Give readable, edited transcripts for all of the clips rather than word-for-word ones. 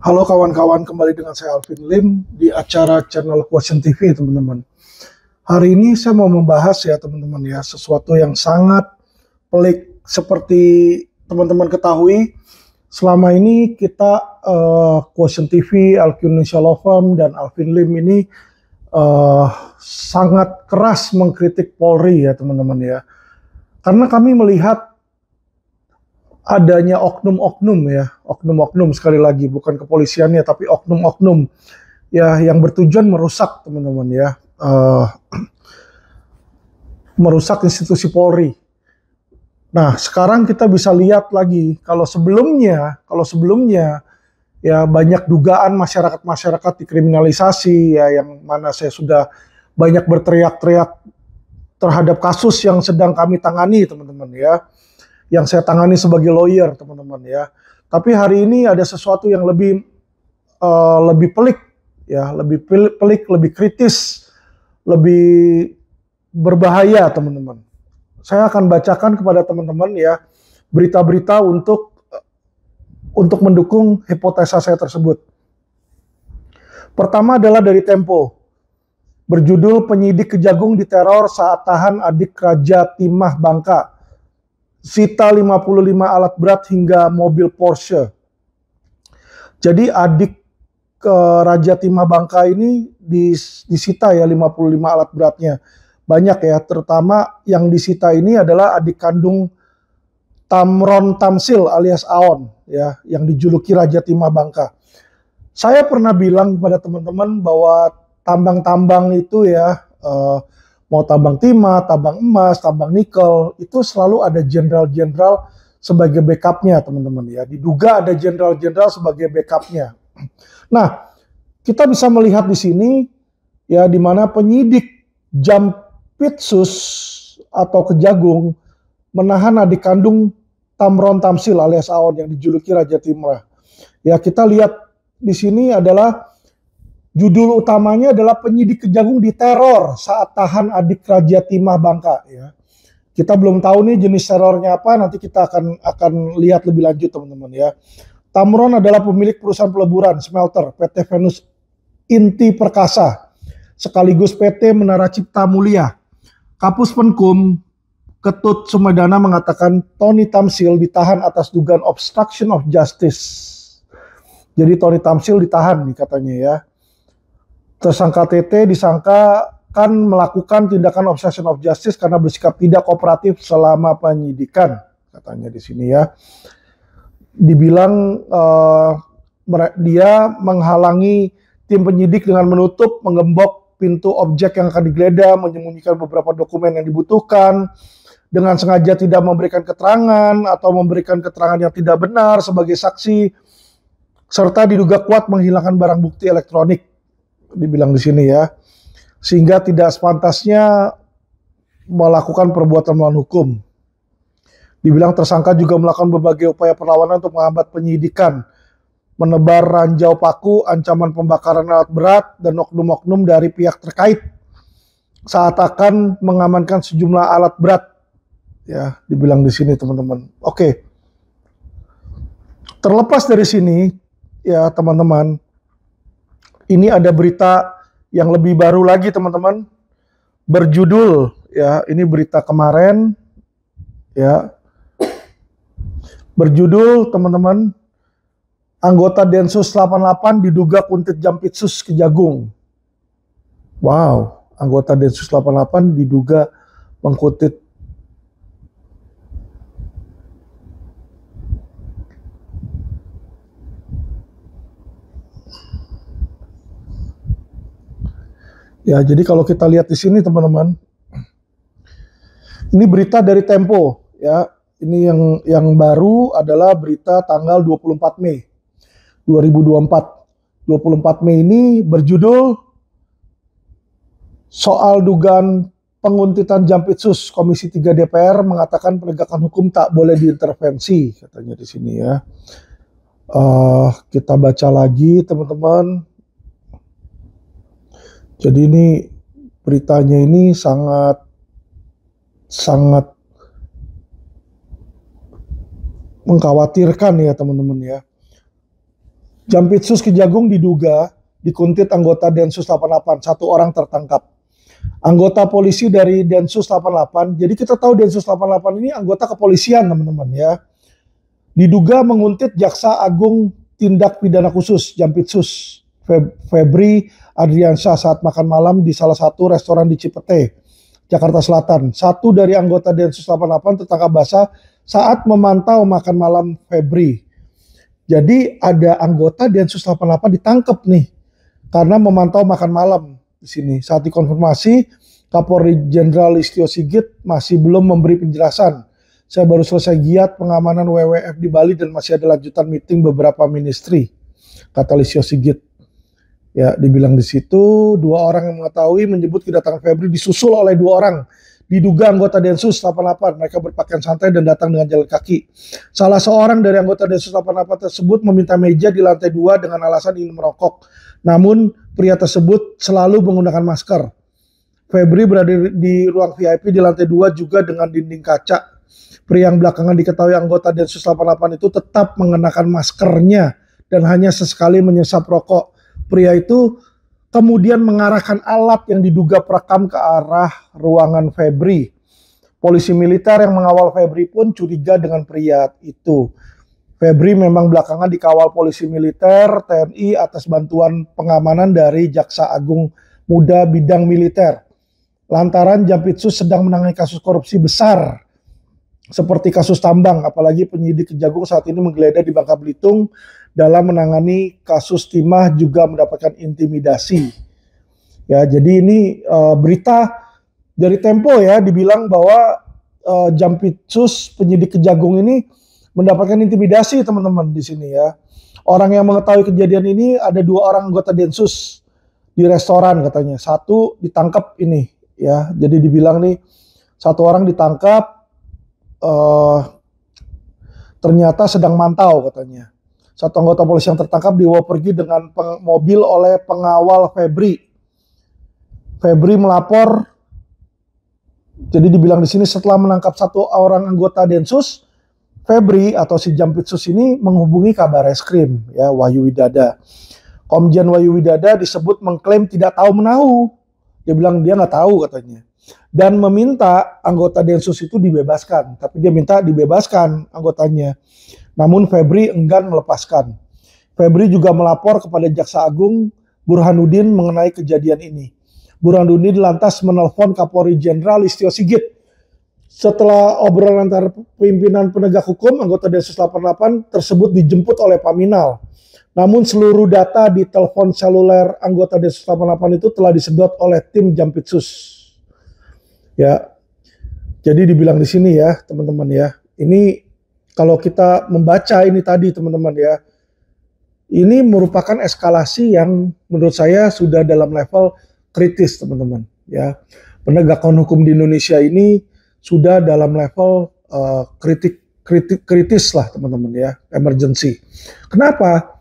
Halo kawan-kawan, kembali dengan saya Alvin Lim di acara channel Quotient TV, teman-teman. Hari ini saya mau membahas ya teman-teman ya, sesuatu yang sangat pelik. Seperti teman-teman ketahui, selama ini kita Quotient TV, Alvin Indonesia Law Firm, dan Alvin Lim ini sangat keras mengkritik Polri ya teman-teman ya. Karena kami melihat adanya oknum-oknum ya, oknum-oknum sekali lagi, bukan kepolisiannya tapi oknum-oknum ya yang bertujuan merusak teman-teman ya, merusak institusi Polri. Nah sekarang kita bisa lihat lagi kalau sebelumnya ya banyak dugaan masyarakat dikriminalisasi ya, yang mana saya sudah banyak berteriak-teriak terhadap kasus yang sedang kami tangani teman-teman ya, yang saya tangani sebagai lawyer teman-teman ya. Tapi hari ini ada sesuatu yang lebih pelik ya, lebih kritis, lebih berbahaya teman-teman. Saya akan bacakan kepada teman-teman ya berita-berita untuk mendukung hipotesa saya tersebut. Pertama adalah dari Tempo, berjudul penyidik Kejagung diteror saat tahan adik Raja Timah Bangka. Sita 55 alat berat hingga mobil Porsche. Jadi adik Raja Timah Bangka ini disita ya 55 alat beratnya. Banyak ya, terutama yang disita ini adalah adik kandung Tamron Tamsil alias Aon ya, yang dijuluki Raja Timah Bangka. Saya pernah bilang kepada teman-teman bahwa tambang-tambang itu ya, mau tambang timah, tambang emas, tambang nikel, itu selalu ada jenderal-jenderal sebagai backupnya teman-teman ya. Diduga ada jenderal-jenderal sebagai backupnya. Nah, kita bisa melihat di sini ya, di mana penyidik Jampitsus atau Kejagung menahan adik kandung Tamron Tamsil alias Aon yang dijuluki Raja Timah. Ya, kita lihat di sini adalah judul utamanya adalah penyidik Kejagung diteror saat tahan adik Raja Timah Bangka ya. Kita belum tahu nih jenis terornya apa, nanti kita akan lihat lebih lanjut teman-teman ya. Tamron adalah pemilik perusahaan peleburan smelter PT Venus Inti Perkasa sekaligus PT Menara Cipta Mulia. Kapus Penkum Ketut Sumedana mengatakan Tony Tamsil ditahan atas dugaan obstruction of justice. Jadi Tony Tamsil ditahan nih katanya ya. Tersangka TT disangkakan melakukan tindakan obstruction of justice karena bersikap tidak kooperatif selama penyidikan, katanya di sini ya. Dibilang dia menghalangi tim penyidik dengan menutup, menggembok pintu objek yang akan digeledah, menyembunyikan beberapa dokumen yang dibutuhkan, dengan sengaja tidak memberikan keterangan atau memberikan keterangan yang tidak benar sebagai saksi, serta diduga kuat menghilangkan barang bukti elektronik. Dibilang di sini ya, sehingga tidak sepantasnya melakukan perbuatan melawan hukum. Dibilang tersangka juga melakukan berbagai upaya perlawanan untuk menghambat penyidikan, menebar ranjau paku, ancaman pembakaran alat berat, dan oknum-oknum dari pihak terkait saat akan mengamankan sejumlah alat berat. Ya, dibilang di sini teman-teman. Oke. Terlepas dari sini ya teman-teman, ini ada berita yang lebih baru lagi teman-teman, berjudul ya, ini berita kemarin ya, berjudul teman-teman, anggota Densus 88 diduga kuntit Jampitsus Kejagung. Wow, anggota Densus 88 diduga mengkuntit. Ya, jadi kalau kita lihat di sini teman-teman, ini berita dari Tempo ya. Ini yang baru adalah berita tanggal 24 Mei 2024. 24 Mei ini berjudul soal dugaan penguntitan Jampitsus, Komisi 3 DPR mengatakan penegakan hukum tak boleh diintervensi, katanya di sini ya. Kita baca lagi teman-teman. Jadi ini beritanya ini sangat mengkhawatirkan ya teman-teman ya. Jampitsus Kejagung diduga dikuntit anggota Densus 88, satu orang tertangkap. Anggota polisi dari Densus 88, jadi kita tahu Densus 88 ini anggota kepolisian teman-teman ya. Diduga menguntit Jaksa Agung Tindak Pidana Khusus Jampitsus Febri Adriansyah saat makan malam di salah satu restoran di Cipete, Jakarta Selatan. Satu dari anggota Densus 88 tertangkap basah saat memantau makan malam Febri. Jadi ada anggota Densus 88 ditangkap nih karena memantau makan malam di sini. Saat dikonfirmasi, Kapolri Jenderal Listio Sigit masih belum memberi penjelasan. Saya baru selesai giat pengamanan WWF di Bali dan masih ada lanjutan meeting beberapa ministry, kata Listio Sigit. Ya, dibilang di situ, dua orang yang mengetahui menyebut kedatangan Febri disusul oleh dua orang diduga anggota Densus 88. Mereka berpakaian santai dan datang dengan jalan kaki. Salah seorang dari anggota Densus 88 tersebut meminta meja di lantai 2 dengan alasan ingin merokok. Namun pria tersebut selalu menggunakan masker. Febri berada di ruang VIP di lantai 2 juga dengan dinding kaca. Pria yang belakangan diketahui anggota Densus 88 itu tetap mengenakan maskernya dan hanya sesekali menyesap rokok. Pria itu kemudian mengarahkan alat yang diduga perekam ke arah ruangan Febri. Polisi militer yang mengawal Febri pun curiga dengan pria itu. Febri memang belakangan dikawal polisi militer TNI atas bantuan pengamanan dari Jaksa Agung Muda bidang militer. Lantaran Jampitsus sedang menangani kasus korupsi besar seperti kasus tambang, apalagi penyidik Kejagung saat ini menggeledah di Bangka Belitung dalam menangani kasus timah juga mendapatkan intimidasi. Ya, jadi ini berita dari Tempo ya, dibilang bahwa Jampitsus penyidik Kejagung ini mendapatkan intimidasi teman-teman di sini ya. Orang yang mengetahui kejadian ini ada dua orang anggota Densus di restoran katanya. Satu ditangkap ini ya. Jadi dibilang nih satu orang ditangkap ternyata sedang mantau katanya. Satu anggota polisi yang tertangkap dibawa pergi dengan mobil oleh pengawal Febri. Febri melapor. Jadi dibilang di sini setelah menangkap satu orang anggota Densus, Febri atau si Jampitsus ini menghubungi Kabareskrim ya Wahyu Widada. Komjen Wahyu Widada disebut mengklaim tidak tahu menahu. Dia bilang dia nggak tahu katanya. Dan meminta anggota Densus itu dibebaskan. Tapi dia minta dibebaskan anggotanya. Namun Febri enggan melepaskan. Febri juga melapor kepada Jaksa Agung Burhanuddin mengenai kejadian ini. Burhanuddin lantas menelpon Kapolri Jenderal Listio Sigit. Setelah obrolan antara pimpinan penegak hukum, anggota Densus 88 tersebut dijemput oleh Paminal. Namun seluruh data di telepon seluler anggota Densus 88 itu telah disedot oleh tim Jampitsus. Ya, jadi dibilang di sini ya teman-teman ya. Ini kalau kita membaca ini tadi teman-teman ya, ini merupakan eskalasi yang menurut saya sudah dalam level kritis teman-teman ya. Penegakan hukum di Indonesia ini sudah dalam level kritis lah teman-teman ya, emergency. Kenapa?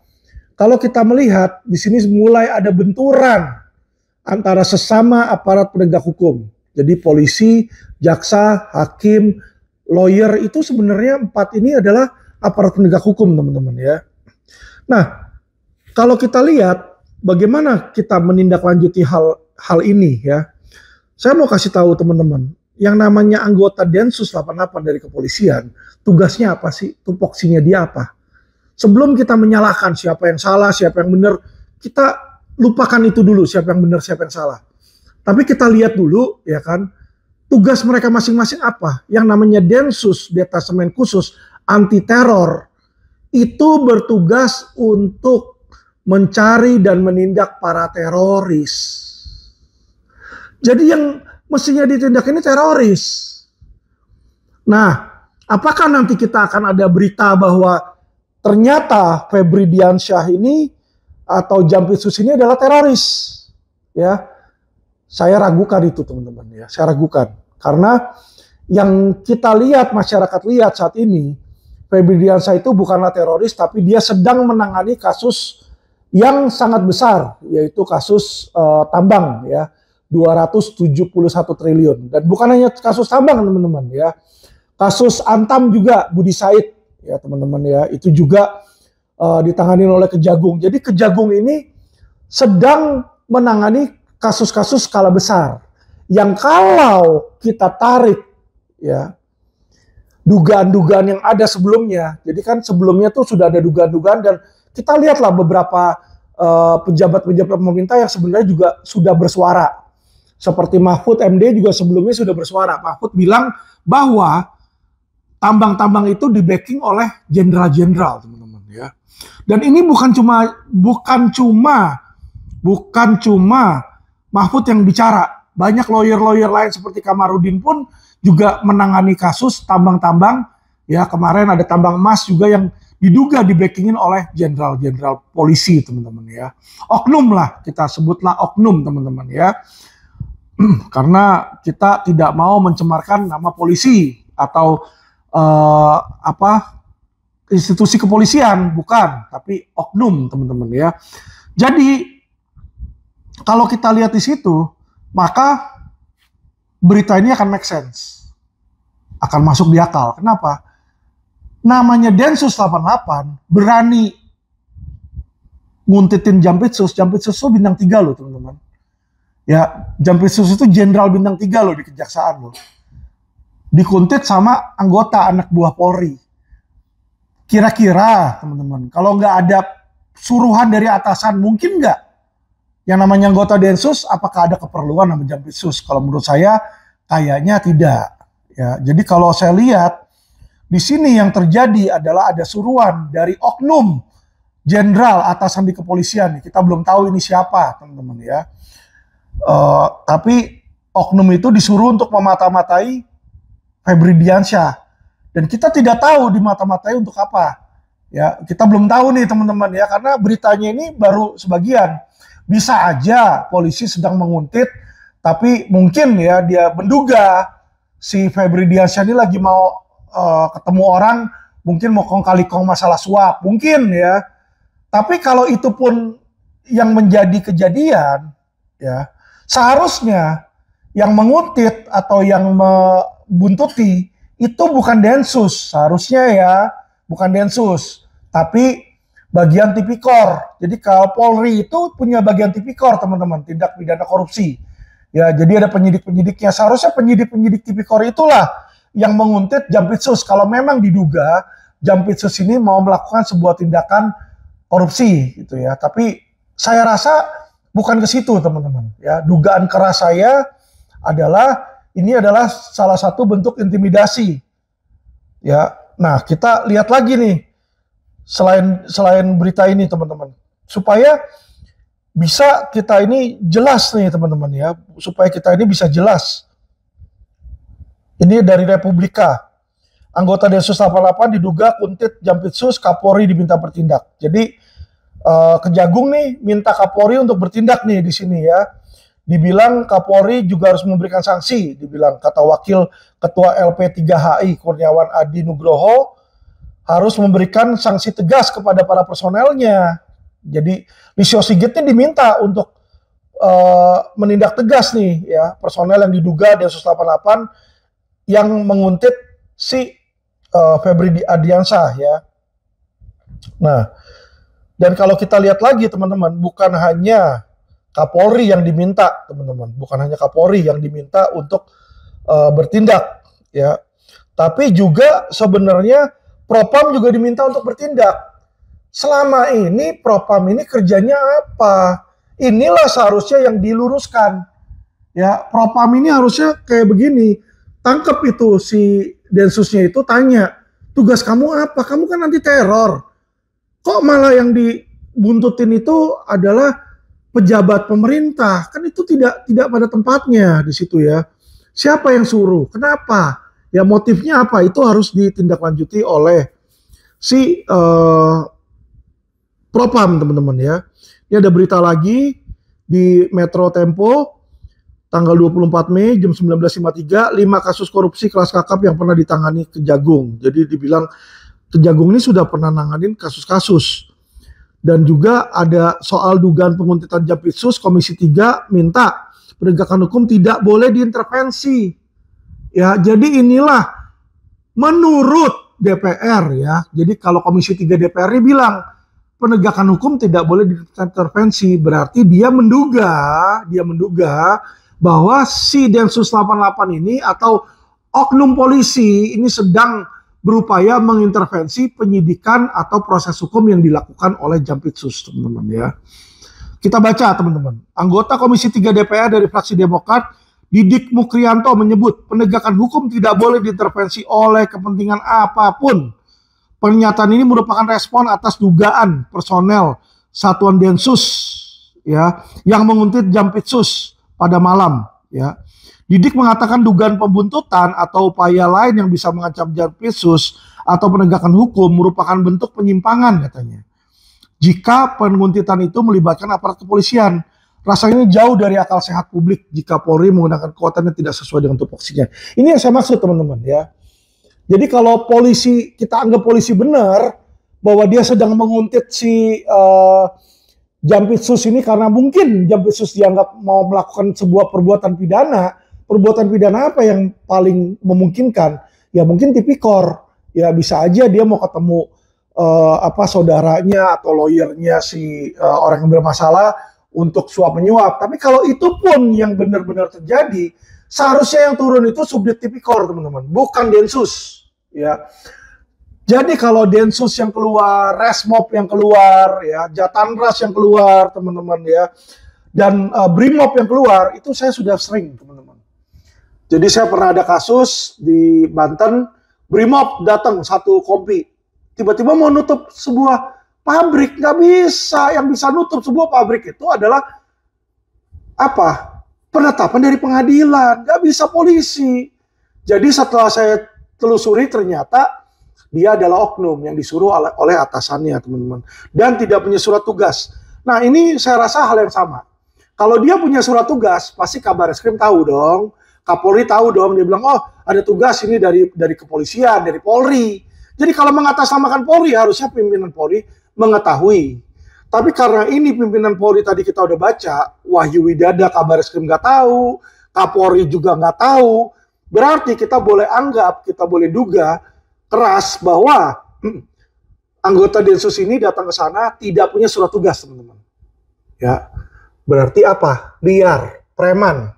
Kalau kita melihat di sini mulai ada benturan antara sesama aparat penegak hukum. Jadi polisi, jaksa, hakim, lawyer itu sebenarnya empat ini adalah aparat penegak hukum teman-teman ya. Nah, kalau kita lihat bagaimana kita menindaklanjuti hal ini ya. Saya mau kasih tahu teman-teman, yang namanya anggota Densus 88 dari kepolisian, tugasnya apa sih? Tupoksinya dia apa? Sebelum kita menyalahkan siapa yang salah, siapa yang benar, kita lupakan itu dulu, siapa yang benar, siapa yang salah. Tapi kita lihat dulu ya kan, tugas mereka masing-masing apa. Yang namanya Densus, Detasemen Khusus Anti Teror, itu bertugas untuk mencari dan menindak para teroris. Jadi yang mestinya ditindak ini teroris. Nah, apakah nanti kita akan ada berita bahwa ternyata Febri Diansyah ini atau Jampitsus ini adalah teroris? Ya, saya ragukan itu teman-teman ya. Saya ragukan karena yang kita lihat, masyarakat lihat saat ini, Febri Diansyah itu bukanlah teroris, tapi dia sedang menangani kasus yang sangat besar, yaitu kasus tambang ya. 271 triliun. Dan bukan hanya kasus tambang teman-teman ya. Kasus Antam juga Budi Said ya teman-teman ya. Itu juga ditangani oleh Kejagung. Jadi Kejagung ini sedang menangani kasus-kasus skala besar yang kalau kita tarik ya dugaan-dugaan yang ada sebelumnya. Jadi kan sebelumnya tuh sudah ada dugaan-dugaan dan kita lihatlah beberapa pejabat-pejabat pemerintah yang sebenarnya juga sudah bersuara. Seperti Mahfud MD juga sebelumnya sudah bersuara. Mahfud bilang bahwa tambang-tambang itu di-backing oleh jenderal-jenderal, teman-teman ya. Dan ini bukan cuma Mahfud yang bicara. Banyak lawyer-lawyer lain seperti Kamarudin pun juga menangani kasus tambang-tambang. Ya, kemarin ada tambang emas juga yang diduga di-backingin oleh jenderal-jenderal polisi, teman-teman ya. Oknum lah, kita sebutlah oknum, teman-teman ya. Karena kita tidak mau mencemarkan nama polisi atau institusi kepolisian, bukan, tapi oknum, teman-teman ya. Jadi kalau kita lihat di situ, maka berita ini akan make sense, akan masuk di akal. Kenapa? Namanya Densus 88 berani nguntitin Jampitsus. Jampitsus itu bintang 3 loh, teman-teman. Ya, Jampitsus itu jenderal bintang 3 loh di kejaksaan loh. Dikuntit sama anggota anak buah Polri. Kira-kira, teman-teman, kalau nggak ada suruhan dari atasan, mungkin nggak yang namanya anggota Densus, apakah ada keperluan sama Jampitsus? Kalau menurut saya, kayaknya tidak. Ya, jadi kalau saya lihat, di sini yang terjadi adalah ada suruhan dari oknum jenderal atasan di kepolisian. Kita belum tahu ini siapa, teman-teman ya. Tapi oknum itu disuruh untuk memata-matai Febri Diansyah. Dan kita tidak tahu dimata-matai untuk apa. Ya, kita belum tahu nih, teman-teman ya, karena beritanya ini baru sebagian. Bisa aja polisi sedang menguntit, tapi mungkin ya dia menduga si Febri Diansyah ini lagi mau ketemu orang, mungkin mau kong kali kong masalah suap, mungkin ya. Tapi kalau itu pun yang menjadi kejadian, ya seharusnya yang menguntit atau yang membuntuti itu bukan Densus, seharusnya ya bukan Densus, tapi bagian tipikor. Jadi kalau Polri itu punya bagian tipikor, teman-teman, tindak pidana korupsi. Ya, jadi ada penyidik-penyidiknya. Seharusnya penyidik-penyidik tipikor itulah yang menguntit Jampitsus kalau memang diduga Jampitsus ini mau melakukan sebuah tindakan korupsi gitu ya. Tapi saya rasa bukan ke situ, teman-teman. Ya, dugaan keras saya adalah ini adalah salah satu bentuk intimidasi. Ya, nah kita lihat lagi nih. Selain berita ini, teman-teman, supaya bisa kita ini jelas nih, teman-teman ya, supaya kita ini bisa jelas. Ini dari Republika. Anggota Densus 88 diduga kuntit Jampitsus, Kapolri diminta bertindak. Jadi Kejagung nih minta Kapolri untuk bertindak nih di sini ya. Dibilang Kapolri juga harus memberikan sanksi, dibilang, kata Wakil Ketua LP3HI Kurniawan Adi Nugroho, harus memberikan sanksi tegas kepada para personelnya. Jadi Lisio Sigit ini diminta untuk menindak tegas nih ya personel yang diduga Densus 88 yang menguntit si Febri Diansyah ya. Nah, dan kalau kita lihat lagi, teman-teman, bukan hanya Kapolri yang diminta, teman-teman, bukan hanya Kapolri yang diminta untuk bertindak ya, tapi juga sebenarnya Propam juga diminta untuk bertindak. Selama ini Propam ini kerjanya apa? Inilah seharusnya yang diluruskan. Ya, Propam ini harusnya kayak begini. Tangkap itu si Densusnya itu, tanya, tugas kamu apa? Kamu kan anti teror. Kok malah yang dibuntutin itu adalah pejabat pemerintah? Kan itu tidak pada tempatnya di situ ya. Siapa yang suruh? Kenapa? Ya, motifnya apa? Itu harus ditindaklanjuti oleh si Propam, teman-teman ya. Ini ada berita lagi di Metro Tempo tanggal 24 Mei jam 19.53, 5 kasus korupsi kelas kakap yang pernah ditangani Kejagung. Jadi dibilang Kejagung ini sudah pernah nanganin kasus-kasus. Dan juga ada soal dugaan penguntitan Jampitsus, Komisi 3 minta penegakan hukum tidak boleh diintervensi. Ya, jadi inilah menurut DPR ya. Jadi kalau Komisi 3 DPR bilang penegakan hukum tidak boleh diintervensi. Berarti dia menduga bahwa si Densus 88 ini atau oknum polisi ini sedang berupaya mengintervensi penyidikan atau proses hukum yang dilakukan oleh Jampitsus, teman-teman ya. Kita baca, teman-teman. Anggota Komisi 3 DPR dari fraksi Demokrat, Didik Mukrianto menyebut penegakan hukum tidak boleh diintervensi oleh kepentingan apapun. Pernyataan ini merupakan respon atas dugaan personel Satuan Densus ya yang menguntit Jampitsus pada malam ya. Didik mengatakan dugaan pembuntutan atau upaya lain yang bisa mengancam Jampitsus atau penegakan hukum merupakan bentuk penyimpangan katanya. Jika penguntitan itu melibatkan aparat kepolisian, rasanya jauh dari akal sehat publik jika Polri menggunakan kekuatan yang tidak sesuai dengan tupoksinya. Ini yang saya maksud, teman-teman ya. Jadi kalau polisi, kita anggap polisi benar bahwa dia sedang menguntit si Jampitsus ini karena mungkin Jampitsus dianggap mau melakukan sebuah perbuatan pidana. Perbuatan pidana apa yang paling memungkinkan? Ya mungkin tipikor. Ya bisa aja dia mau ketemu saudaranya atau lawyernya si orang yang bermasalah untuk suap menyuap. Tapi kalau itu pun yang benar-benar terjadi, seharusnya yang turun itu subdit tipikor, teman-teman, bukan Densus ya. Jadi kalau Densus yang keluar, Resmob yang keluar ya, Jatanras yang keluar, teman-teman ya, dan Brimob yang keluar, itu saya sudah sering, teman-teman. Jadi saya pernah ada kasus di Banten, Brimob datang satu kompi, tiba-tiba mau nutup sebuah pabrik. Nggak bisa. Yang bisa nutup sebuah pabrik itu adalah apa? Penetapan dari pengadilan. Nggak bisa polisi. Jadi setelah saya telusuri ternyata dia adalah oknum yang disuruh oleh atasannya, teman-teman. Dan tidak punya surat tugas. Nah ini saya rasa hal yang sama. Kalau dia punya surat tugas, pasti Kabareskrim tahu dong. Kapolri tahu dong. Dia bilang, oh ada tugas ini dari kepolisian, dari Polri. Jadi kalau mengatasnamakan Polri, harusnya pimpinan Polri mengetahui. Tapi karena ini pimpinan Polri tadi kita udah baca, Wahyu Widada Kabareskrim nggak tahu, Kapolri juga nggak tahu, berarti kita boleh anggap, kita boleh duga keras bahwa anggota Densus ini datang ke sana tidak punya surat tugas, teman-teman. Ya, berarti apa? Liar, preman.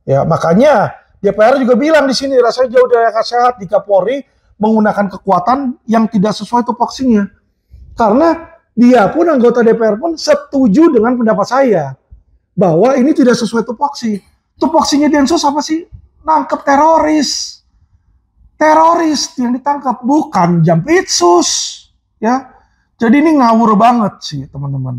Ya, makanya DPR juga bilang di sini rasanya jauh dari akal sehat jika Polri menggunakan kekuatan yang tidak sesuai tupoksinya. Karena dia pun, anggota DPR pun setuju dengan pendapat saya bahwa ini tidak sesuai tupoksi. Tupoksinya Densus apa sih? Nangkep teroris. Teroris yang ditangkap, bukan Jampitsus. Ya. Jadi ini ngawur banget sih, teman-teman.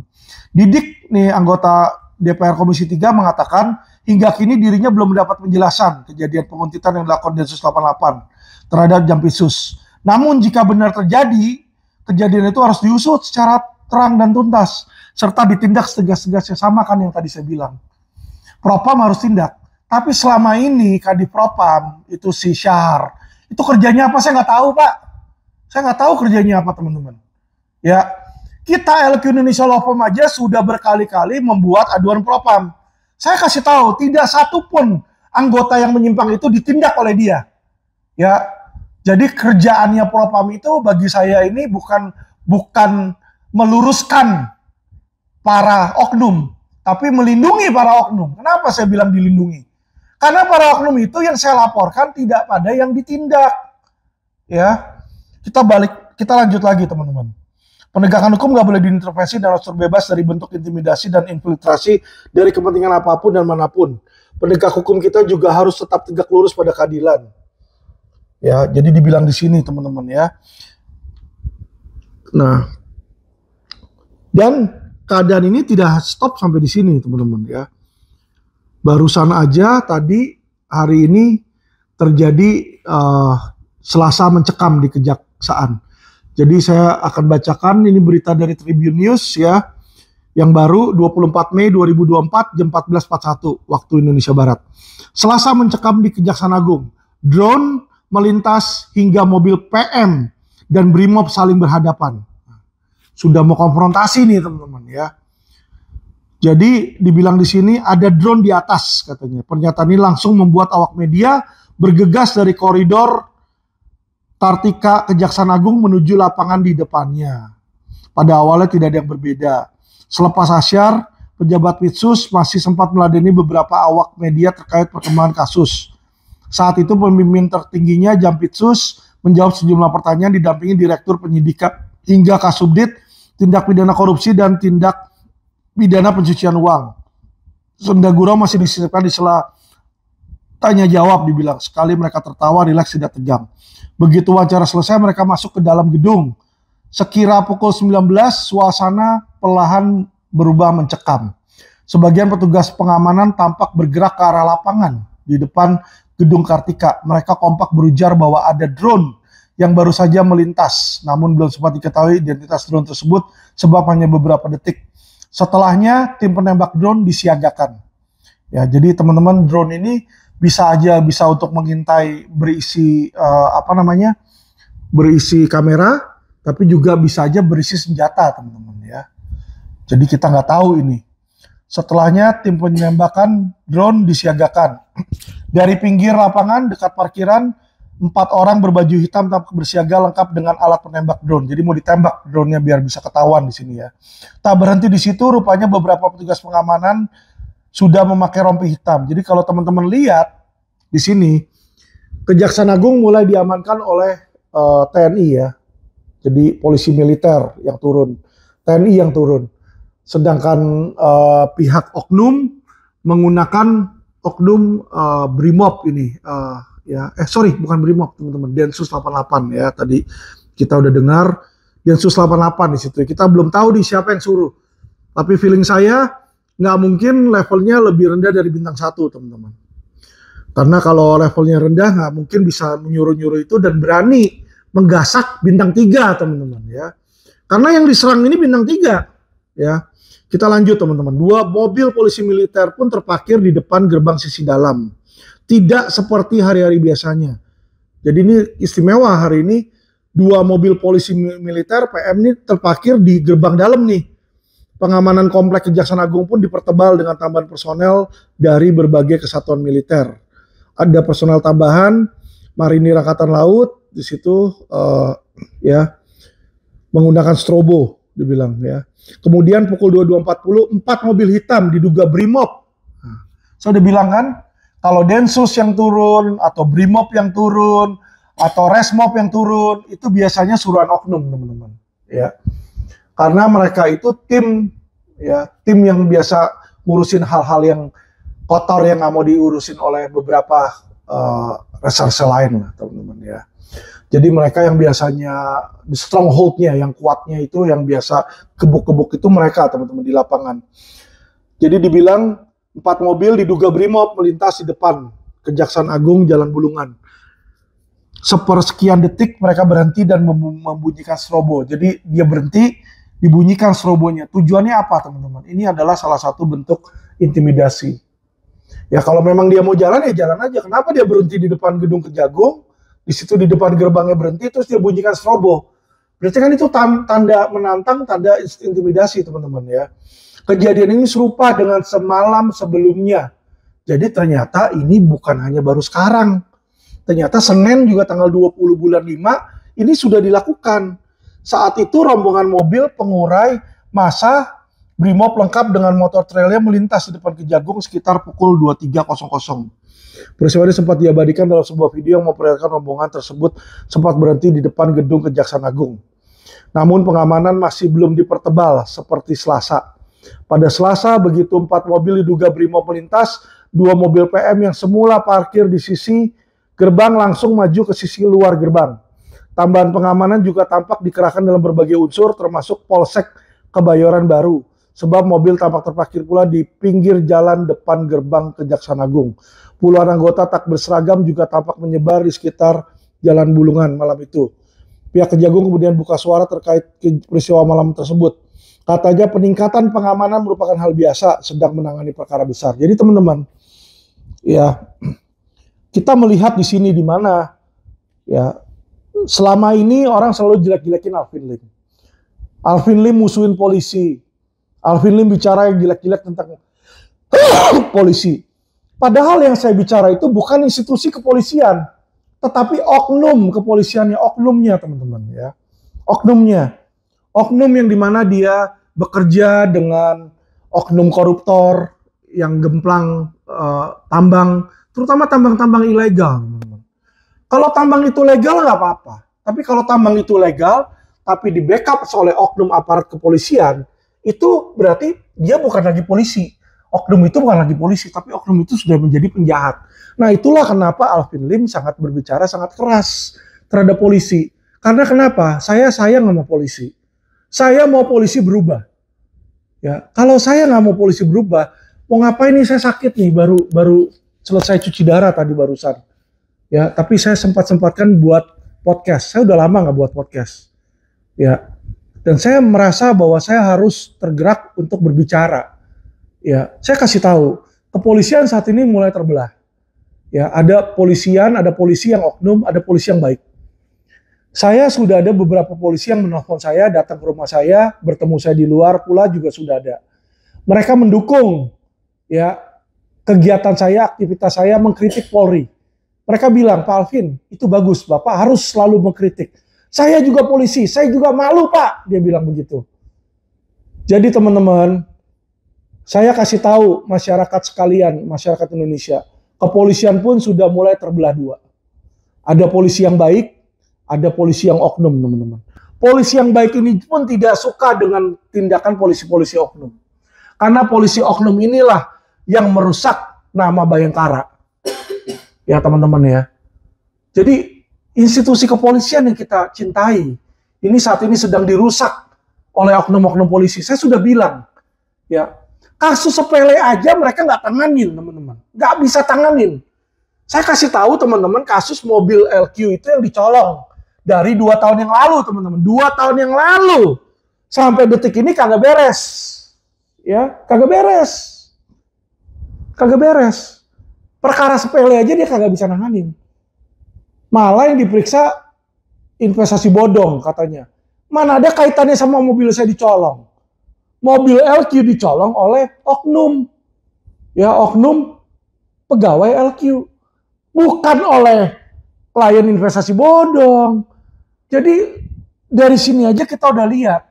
Didik nih, anggota DPR Komisi 3 mengatakan hingga kini dirinya belum mendapat penjelasan kejadian penguntitan yang dilakukan Densus 88 terhadap Jampitsus. Namun jika benar terjadi, kejadian itu harus diusut secara terang dan tuntas, serta ditindak setegas-tegasnya, sama kan yang tadi saya bilang. Propam harus tindak. Tapi selama ini Kadif Propam, itu si Syahar, itu kerjanya apa saya nggak tahu, Pak. Saya nggak tahu kerjanya apa, teman-teman. Ya, kita LQ Indonesia Law Firm aja sudah berkali-kali membuat aduan Propam. Saya kasih tahu, tidak satu pun anggota yang menyimpang itu ditindak oleh dia. Ya, jadi kerjaannya Propam itu bagi saya ini bukan meluruskan para oknum, tapi melindungi para oknum. Kenapa saya bilang dilindungi? Karena para oknum itu yang saya laporkan tidak pada yang ditindak. Ya, kita lanjut lagi, teman-teman. Penegakan hukum nggak boleh diintervensi dan harus terbebas dari bentuk intimidasi dan infiltrasi dari kepentingan apapun dan manapun. Penegak hukum kita juga harus tetap tegak lurus pada keadilan. Ya, jadi dibilang di sini, teman-teman ya. Nah, dan keadaan ini tidak stop sampai di sini, teman-teman ya. Barusan aja tadi hari ini terjadi Selasa mencekam di Kejaksaan. Jadi saya akan bacakan ini berita dari Tribun News ya, yang baru 24 Mei 2024 jam 14.41 waktu Indonesia Barat. Selasa mencekam di Kejaksaan Agung. Drone melintas hingga mobil PM dan Brimob saling berhadapan. Sudah mau konfrontasi nih, teman-teman ya. Jadi dibilang di sini ada drone di atas katanya. Pernyataan ini langsung membuat awak media bergegas dari koridor Kartika Kejaksaan Agung menuju lapangan di depannya. Pada awalnya tidak ada yang berbeda. Selepas asyar, pejabat Pitsus masih sempat meladeni beberapa awak media terkait perkembangan kasus. Saat itu pemimpin tertingginya Jampitsus menjawab sejumlah pertanyaan didampingi Direktur Penyidikan hingga Kasubdit Tindak Pidana Korupsi dan Tindak Pidana Pencucian Uang. Sendagurau masih disisipkan di sela tanya jawab, dibilang. Sekali mereka tertawa, rileks, tidak tegang. Begitu wawancara selesai, mereka masuk ke dalam gedung. Sekira pukul 19, suasana perlahan berubah mencekam. Sebagian petugas pengamanan tampak bergerak ke arah lapangan di depan gedung Kartika. Mereka kompak berujar bahwa ada drone yang baru saja melintas, namun belum sempat diketahui identitas drone tersebut sebab hanya beberapa detik. Setelahnya, tim penembak drone disiagakan. Ya, jadi teman-teman, drone ini bisa untuk mengintai, berisi berisi kamera, tapi juga bisa aja berisi senjata, teman-teman ya. Jadi kita nggak tahu ini. Setelahnya tim penembakan drone disiagakan. Dari pinggir lapangan dekat parkiran, 4 orang berbaju hitam tampak bersiaga lengkap dengan alat penembak drone. Jadi mau ditembak drone-nya biar bisa ketahuan di sini ya. Tak berhenti di situ, rupanya beberapa petugas pengamanan sudah memakai rompi hitam. Jadi kalau teman-teman lihat di sini, Kejaksaan Agung mulai diamankan oleh TNI ya. Jadi polisi militer yang turun, TNI yang turun. Sedangkan pihak oknum menggunakan oknum Brimob ini. Bukan Brimob, teman-teman. Densus 88 ya. Tadi kita udah dengar Densus 88 di situ. Kita belum tahu di siapa yang suruh. Tapi feeling saya nggak mungkin levelnya lebih rendah dari bintang 1, teman-teman. Karena kalau levelnya rendah nggak mungkin bisa menyuruh-nyuruh itu dan berani menggasak bintang 3, teman-teman ya. Karena yang diserang ini bintang 3 ya. Kita lanjut, teman-teman. 2 mobil polisi militer pun terparkir di depan gerbang sisi dalam. Tidak seperti hari-hari biasanya. Jadi ini istimewa hari ini, 2 mobil polisi militer PM ini terparkir di gerbang dalam nih. Pengamanan komplek Kejaksaan Agung pun dipertebal dengan tambahan personel dari berbagai kesatuan militer. Ada personel tambahan, Marinir Angkatan Laut di situ menggunakan strobo, dibilang ya. Kemudian pukul 22.40, 4 mobil hitam diduga Brimob. Saya udah bilang kan, kalau Densus yang turun, atau Brimob yang turun, atau Resmob yang turun, itu biasanya suruhan oknum, teman-teman. Ya, karena mereka itu tim yang biasa ngurusin hal-hal yang kotor yang nggak mau diurusin oleh beberapa reserse lain lah, teman-teman ya. Jadi mereka yang biasanya di stronghold-nya, yang kuatnya itu, yang biasa gebuk-gebuk itu mereka, teman-teman, di lapangan. Jadi dibilang 4 mobil diduga Brimob melintas di depan Kejaksaan Agung Jalan Bulungan. Sepersekian detik mereka berhenti dan membunyikan strobo. Jadi dia berhenti, dibunyikan strobonya. Tujuannya apa, teman-teman? Ini adalah salah satu bentuk intimidasi. Ya kalau memang dia mau jalan, ya jalan aja. Kenapa dia berhenti di depan gedung Kejagung? Di situ di depan gerbangnya berhenti, terus dia bunyikan strobo. Berarti kan itu tanda menantang, tanda intimidasi, teman-teman ya. Kejadian ini serupa dengan semalam sebelumnya. Jadi ternyata ini bukan hanya baru sekarang. Ternyata Senin juga tanggal 20 bulan 5 ini sudah dilakukan. Saat itu rombongan mobil pengurai massa Brimob lengkap dengan motor trailnya melintas di depan Kejagung sekitar pukul 23.00. Peristiwa ini sempat diabadikan dalam sebuah video yang memperlihatkan rombongan tersebut sempat berhenti di depan gedung Kejaksaan Agung. Namun pengamanan masih belum dipertebal seperti Selasa. Pada Selasa, begitu 4 mobil diduga Brimob melintas, 2 mobil PM yang semula parkir di sisi gerbang langsung maju ke sisi luar gerbang. Tambahan pengamanan juga tampak dikerahkan dalam berbagai unsur termasuk Polsek Kebayoran Baru. Sebab mobil tampak terparkir pula di pinggir jalan depan gerbang Kejaksaan Agung. Puluhan anggota tak berseragam juga tampak menyebar di sekitar Jalan Bulungan malam itu. Pihak Kejagung kemudian buka suara terkait peristiwa malam tersebut. Katanya peningkatan pengamanan merupakan hal biasa sedang menangani perkara besar. Jadi teman-teman, ya kita melihat di sini di mana ya selama ini orang selalu jelek-jelekin Alvin Lim. Alvin Lim musuhin polisi. Alvin Lim bicara yang jelek-jelek tentang polisi. Padahal yang saya bicara itu bukan institusi kepolisian, tetapi oknum kepolisiannya, oknumnya, teman-teman ya. Oknumnya. Oknum yang dimana dia bekerja dengan oknum koruptor yang gemplang tambang, terutama tambang-tambang ilegal. Kalau tambang itu legal nggak apa-apa. Tapi kalau tambang itu legal, tapi di backup oleh oknum aparat kepolisian, itu berarti dia bukan lagi polisi. Oknum itu bukan lagi polisi, tapi oknum itu sudah menjadi penjahat. Nah, itulah kenapa Alvin Lim sangat berbicara sangat keras terhadap polisi. Karena kenapa? Saya sayang sama polisi. Saya mau polisi berubah. Ya, kalau saya nggak mau polisi berubah, mau ngapain nih, saya sakit nih, baru selesai cuci darah tadi barusan. Ya, tapi saya sempat-sempatkan buat podcast. Saya udah lama nggak buat podcast. Ya, dan saya merasa bahwa saya harus tergerak untuk berbicara. Ya, saya kasih tahu, kepolisian saat ini mulai terbelah. Ya, ada polisi yang oknum, ada polisi yang baik. Saya sudah ada beberapa polisi yang menelpon saya, datang ke rumah saya, bertemu saya di luar pula juga sudah ada. Mereka mendukung ya kegiatan saya, aktivitas saya mengkritik Polri. Mereka bilang, Pak Alvin, itu bagus, Bapak harus selalu mengkritik. Saya juga polisi, saya juga malu Pak, dia bilang begitu. Jadi teman-teman, saya kasih tahu masyarakat sekalian, masyarakat Indonesia, kepolisian pun sudah mulai terbelah dua. Ada polisi yang baik, ada polisi yang oknum, teman-teman. Polisi yang baik ini pun tidak suka dengan tindakan polisi-polisi oknum. Karena polisi oknum inilah yang merusak nama Bayangkara. Ya teman-teman ya. Jadi institusi kepolisian yang kita cintai, ini saat ini sedang dirusak oleh oknum-oknum polisi. Saya sudah bilang, ya kasus sepele aja mereka nggak tanganin, teman-teman. Nggak bisa tanganin. Saya kasih tahu teman-teman, kasus mobil LQ itu yang dicolong dari 2 tahun yang lalu, teman-teman. 2 tahun yang lalu. Sampai detik ini kagak beres. Ya, kagak beres. Kagak beres. Perkara sepele aja dia kagak bisa nanganin. Malah yang diperiksa investasi bodong katanya. Mana ada kaitannya sama mobil saya dicolong. Mobil LQ dicolong oleh oknum. Ya, oknum pegawai LQ. Bukan oleh klien investasi bodong. Jadi dari sini aja kita udah lihat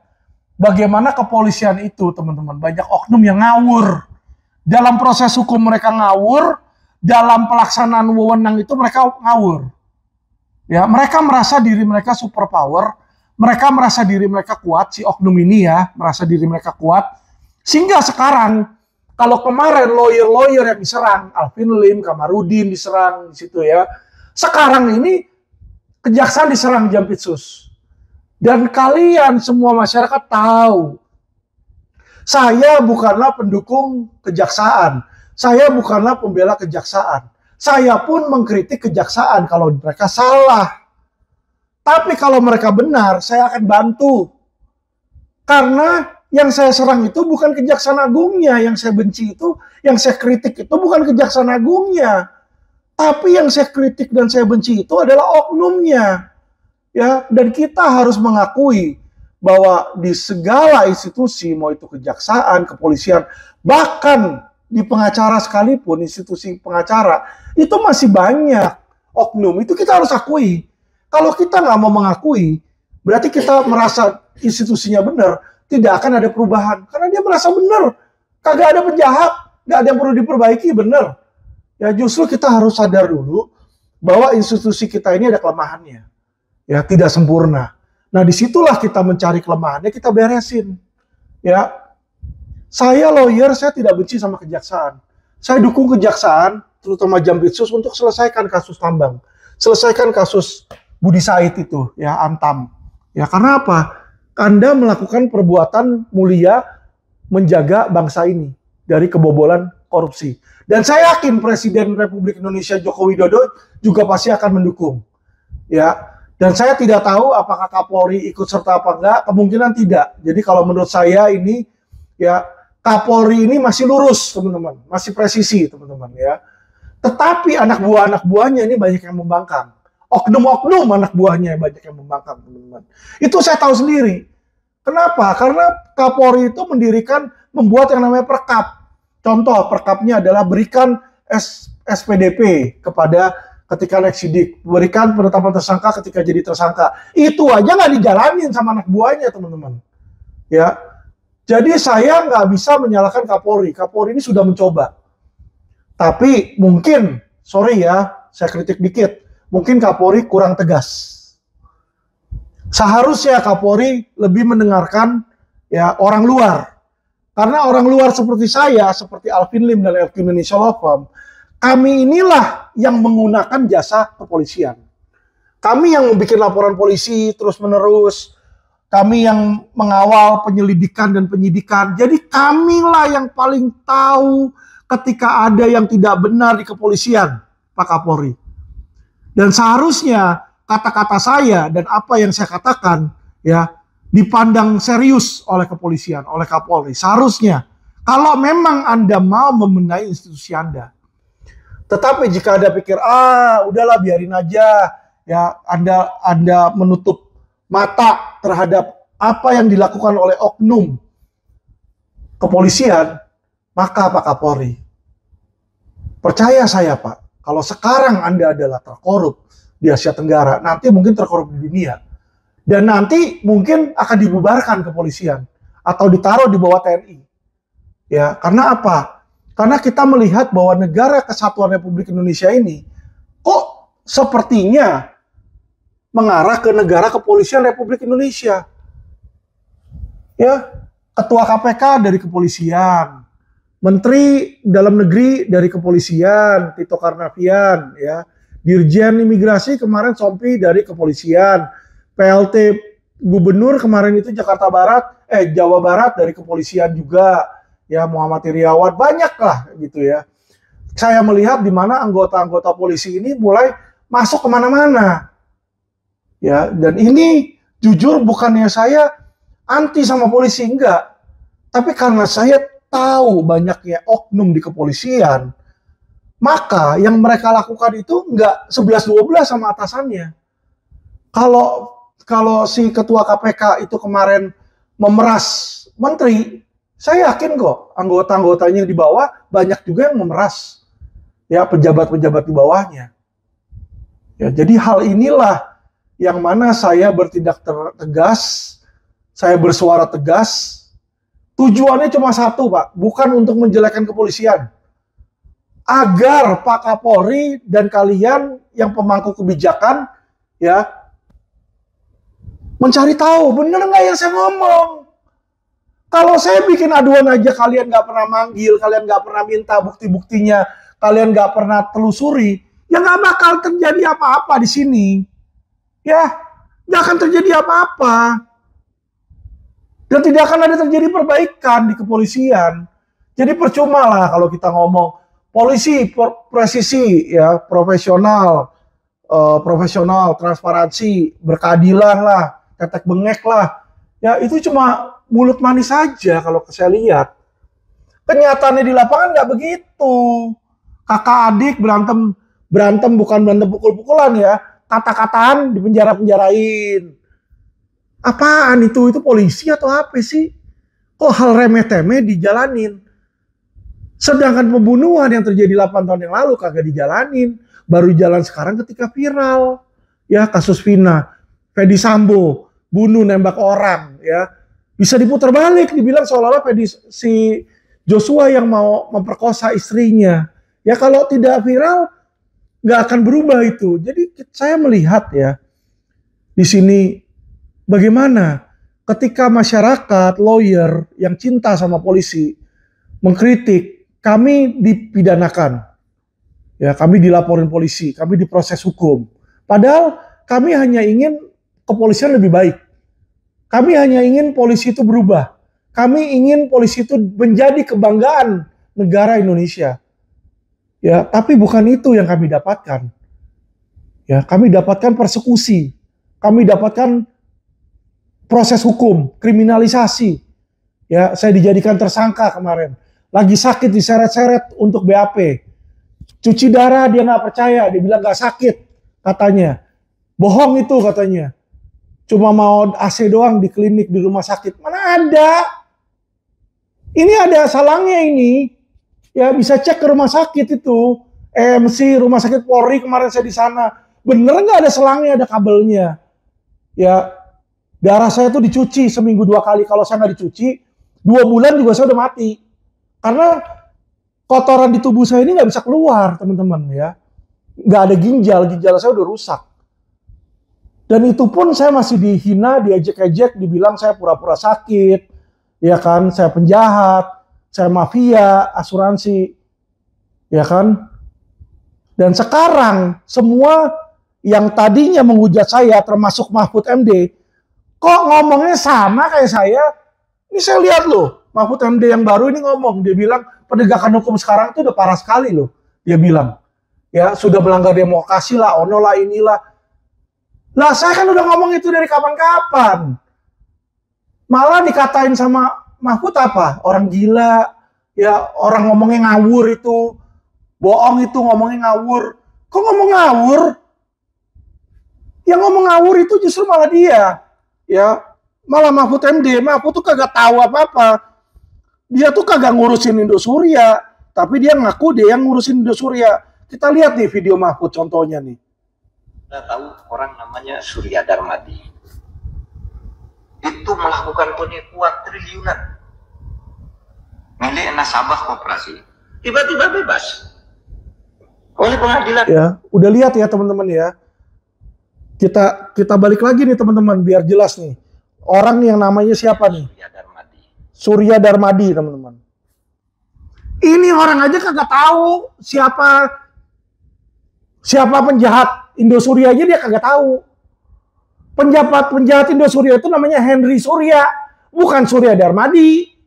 bagaimana kepolisian itu, teman-teman. Banyak oknum yang ngawur. Dalam proses hukum mereka ngawur, dalam pelaksanaan wewenang itu mereka ngawur. Ya, mereka merasa diri mereka superpower, mereka merasa diri mereka kuat, si oknum ini ya, merasa diri mereka kuat. Sehingga sekarang kalau kemarin lawyer-lawyer yang diserang, Alvin Lim, Kamarudin diserang di situ ya. Sekarang ini kejaksaan diserang Jampitsus. Dan kalian semua masyarakat tahu, saya bukanlah pendukung kejaksaan. Saya bukanlah pembela kejaksaan. Saya pun mengkritik kejaksaan kalau mereka salah. Tapi kalau mereka benar, saya akan bantu. Karena yang saya serang itu bukan Kejaksaan Agungnya, yang saya benci itu, yang saya kritik itu bukan Kejaksaan Agungnya. Tapi yang saya kritik dan saya benci itu adalah oknumnya. Ya, dan kita harus mengakui bahwa di segala institusi, mau itu kejaksaan, kepolisian, bahkan di pengacara sekalipun, institusi pengacara, itu masih banyak oknum. Itu kita harus akui. Kalau kita nggak mau mengakui, berarti kita merasa institusinya benar, tidak akan ada perubahan. Karena dia merasa benar. Kagak ada penjahat, nggak ada yang perlu diperbaiki, benar. Ya justru kita harus sadar dulu bahwa institusi kita ini ada kelemahannya. Ya, tidak sempurna. Nah, disitulah kita mencari kelemahannya, kita beresin. Ya, saya lawyer, saya tidak benci sama kejaksaan. Saya dukung kejaksaan, terutama Jampitsus, untuk selesaikan kasus tambang. Selesaikan kasus Budi Said itu, ya, Antam. Ya, karena apa? Anda melakukan perbuatan mulia menjaga bangsa ini dari kebobolan korupsi. Dan saya yakin Presiden Republik Indonesia Joko Widodo juga pasti akan mendukung. Ya, dan saya tidak tahu apakah Kapolri ikut serta apa enggak, kemungkinan tidak. Jadi kalau menurut saya ini, ya, Kapolri ini masih lurus, teman-teman, masih presisi, teman-teman, ya. Tetapi anak buahnya ini banyak yang membangkang. Oknum-oknum anak buahnya banyak yang membangkang, teman-teman. Itu saya tahu sendiri. Kenapa? Karena Kapolri itu membuat yang namanya perkap. Contoh perkapnya adalah berikan SPDP kepada ketika naik sidik, berikan penetapan tersangka ketika jadi tersangka. Itu aja nggak dijalanin sama anak buahnya, teman-teman. Ya, jadi saya nggak bisa menyalahkan Kapolri. Kapolri ini sudah mencoba. Tapi mungkin, sorry ya, saya kritik dikit. Mungkin Kapolri kurang tegas. Seharusnya Kapolri lebih mendengarkan ya orang luar. Karena orang luar seperti saya, seperti Alvin Lim dan LQ Indonesia Law Firm, kami inilah yang menggunakan jasa kepolisian. Kami yang membuat laporan polisi terus-menerus, kami yang mengawal penyelidikan dan penyidikan. Jadi kamilah yang paling tahu ketika ada yang tidak benar di kepolisian, Pak Kapolri. Dan seharusnya kata-kata saya dan apa yang saya katakan ya dipandang serius oleh kepolisian, oleh Kapolri. Seharusnya kalau memang Anda mau membenahi institusi Anda. Tetapi jika Anda pikir, udahlah biarin aja, ya Anda menutup mata terhadap apa yang dilakukan oleh oknum kepolisian, maka Pak Kapolri, percaya saya Pak, kalau sekarang Anda adalah terkorup di Asia Tenggara, nanti mungkin terkorup di dunia. Dan nanti mungkin akan dibubarkan kepolisian atau ditaruh di bawah TNI. Ya, karena apa? Karena kita melihat bahwa negara kesatuan Republik Indonesia ini kok sepertinya mengarah ke negara kepolisian Republik Indonesia. Ya, ketua KPK dari kepolisian, Menteri Dalam Negeri dari kepolisian, Tito Karnavian, ya, Dirjen Imigrasi kemarin Sompi dari kepolisian, PLT Gubernur kemarin itu Jawa Barat dari kepolisian juga, ya Muhammad Iriawan, banyak lah gitu ya. Saya melihat di mana anggota-anggota polisi ini mulai masuk kemana-mana, ya. Dan ini jujur bukannya saya anti sama polisi, enggak, tapi karena saya tahu banyaknya oknum di kepolisian, maka yang mereka lakukan itu enggak 11-12 sama atasannya. Kalau si ketua KPK itu kemarin memeras menteri, saya yakin kok anggota-anggotanya di bawah banyak juga yang memeras ya pejabat-pejabat di bawahnya. Ya, jadi hal inilah yang mana saya bertindak tegas, saya bersuara tegas. Tujuannya cuma satu, Pak, bukan untuk menjelekkan kepolisian. Agar Pak Kapolri dan kalian yang pemangku kebijakan ya mencari tahu bener nggak yang saya ngomong. Kalau saya bikin aduan aja kalian nggak pernah manggil, kalian nggak pernah minta bukti-buktinya, kalian nggak pernah telusuri, ya nggak bakal terjadi apa-apa di sini. Ya, nggak akan terjadi apa-apa. Dan tidak akan ada terjadi perbaikan di kepolisian. Jadi percuma lah kalau kita ngomong polisi presisi, ya profesional, transparansi, berkeadilan lah, tetek bengek lah. Ya itu cuma mulut manis saja kalau saya lihat. Kenyataannya di lapangan nggak begitu. Kakak adik berantem bukan berantem pukul-pukulan ya, kata-kataan dipenjara-penjarain. Apaan itu? Itu polisi atau apa sih? Kok hal remeh-temeh dijalanin? Sedangkan pembunuhan yang terjadi 8 tahun yang lalu kagak dijalanin. Baru jalan sekarang ketika viral. Ya, kasus Vina. Fedi Sambo, bunuh nembak orang. Ya, bisa diputar balik, dibilang seolah-olah si Joshua yang mau memperkosa istrinya. Ya, kalau tidak viral, nggak akan berubah itu. Jadi saya melihat ya, di sini bagaimana ketika masyarakat, lawyer yang cinta sama polisi mengkritik, kami dipidanakan. Ya, kami dilaporin polisi, kami diproses hukum. Padahal kami hanya ingin kepolisian lebih baik. Kami hanya ingin polisi itu berubah. Kami ingin polisi itu menjadi kebanggaan negara Indonesia. Ya, tapi bukan itu yang kami dapatkan. Ya, kami dapatkan persekusi. Kami dapatkan proses hukum, kriminalisasi. Ya, saya dijadikan tersangka kemarin. Lagi sakit diseret-seret untuk BAP. Cuci darah dia nggak percaya, dia bilang nggak sakit katanya. Bohong itu katanya. Cuma mau AC doang di klinik di rumah sakit. Mana ada? Ini ada salangnya ini. Ya bisa cek ke rumah sakit itu. EMC Rumah Sakit Polri kemarin saya di sana. Bener nggak ada selangnya, ada kabelnya. Ya Darah saya tuh dicuci seminggu 2 kali. Kalau saya nggak dicuci, 2 bulan juga saya udah mati. Karena kotoran di tubuh saya ini nggak bisa keluar, teman-teman ya. Nggak ada ginjal saya udah rusak. Dan itu pun saya masih dihina, diejek-ejek, dibilang saya pura-pura sakit, ya kan, saya penjahat, saya mafia, asuransi, ya kan. Dan sekarang semua yang tadinya menghujat saya, termasuk Mahfud MD, kok ngomongnya sama kayak saya? Ini saya lihat loh, Mahfud MD yang baru ini ngomong, dia bilang penegakan hukum sekarang itu udah parah sekali loh. Dia bilang, ya sudah melanggar demokrasi lah, ono lah, inilah. Lah saya kan udah ngomong itu dari kapan-kapan. Malah dikatain sama Mahfud apa? Orang gila, ya orang ngomongnya ngawur itu, bohong itu ngomongnya ngawur. Kok ngomong ngawur? Yang ngomong ngawur itu justru malah dia. Ya, malah Mahfud MD, Mahfud tuh kagak tahu apa-apa. Dia tuh kagak ngurusin Indosuria, tapi dia ngaku dia yang ngurusin Indosuria. Kita lihat nih video Mahfud contohnya nih. Kita tahu orang namanya Surya Darmadi. Itu melakukan penipuan triliunan milik nasabah koperasi. Tiba-tiba bebas oleh pengadilan. Ya, udah lihat ya teman-teman ya. Kita balik lagi nih teman-teman biar jelas nih. Orang yang namanya siapa nih? Surya Darmadi. Surya Darmadi, teman-teman. Ini orang aja kagak tahu siapa penjahat Indosuria aja dia kagak tahu. Penjahat Indosuria itu namanya Henry Surya, bukan Surya Darmadi.